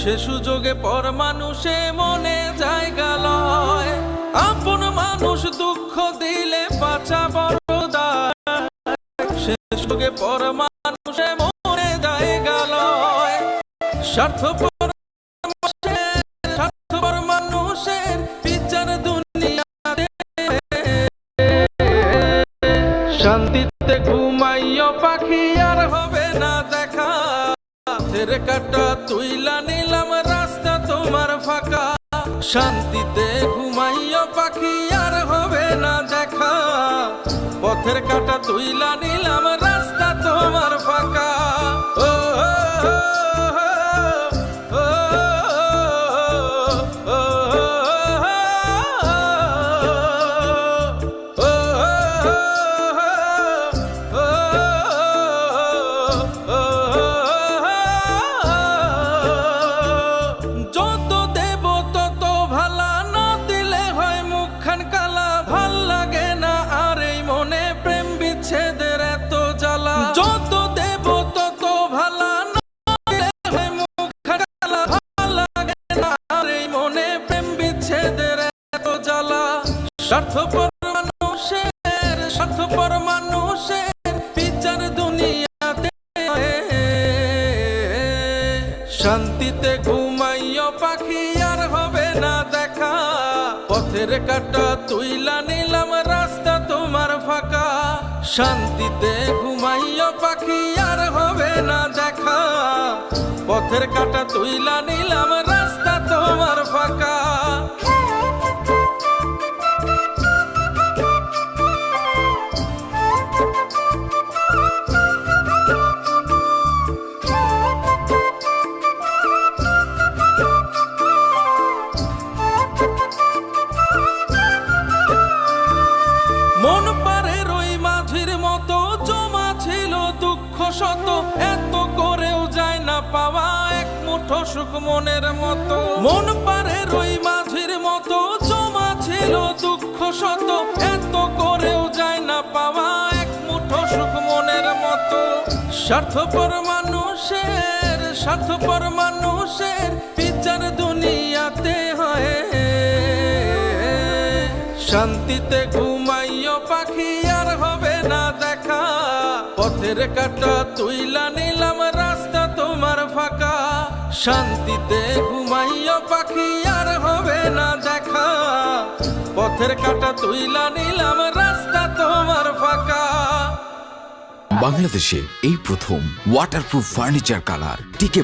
সে সুযোগে পর মানুষে মনে জায়গা লয়। আপন মানুষ দুঃখ দিলে বাঁচা বড় দায়। সে সুযোগে পর মানুষে মনে জায়গা লয়। স্বার্থপর মানুষের বিচার দুনিয়াতে। শান্তিতে ঘুমাইও পাখি আর হবে না দেখা। পথের কাটা তুইলা নিলাম রাস্তা তোমার ফাঁকা। শান্তিতে ঘুমাইও পাখি আর হবে না দেখা। পথের কাটা তুইলা নিলাম রাস্তা তোমার ফাঁকা। ও স্বার্থপর মানুষের বিচার দুনিয়াতে। শান্তিতে ঘুমাইও পাখি আর হবে না দেখা। পথের কাটা তুইলা নিলাম রাস্তা তোমার ফাঁকা। শান্তিতে ঘুমাইও পাখি আর হবে না দেখা। পথের কাটা তুইলা নিলাম রাস্তা তোমার ফাঁকা। মন পারে রই মাঝির মতো জমা ছিল দুঃখ শত। এত করেও যায় না পাওয়া এক মুঠো সুখ মনের মতো। মন পারে রই মাঝির মতো জমা ছিল দুঃখ শত। এত করেও যায় না পাওয়া এক মুঠো সুখ মনের মতো। স্বার্থপর মানুষের বিচার দুনিয়াতে হয়। শান্তিতে ঘুমাইও পাখি আর হবে না দেখা। পথের কাটা তুইলা নিলাম রাস্তা তোমার ফাঁকা। শান্তিতে ঘুমাইও পাখি আর হবে না দেখা। পথের কাটা তুইলা নিলাম রাস্তা তোমার ফাঁকা। বাংলাদেশে এই প্রথম ওয়াটারপ্রুফ ফার্নিচার কালার টিকে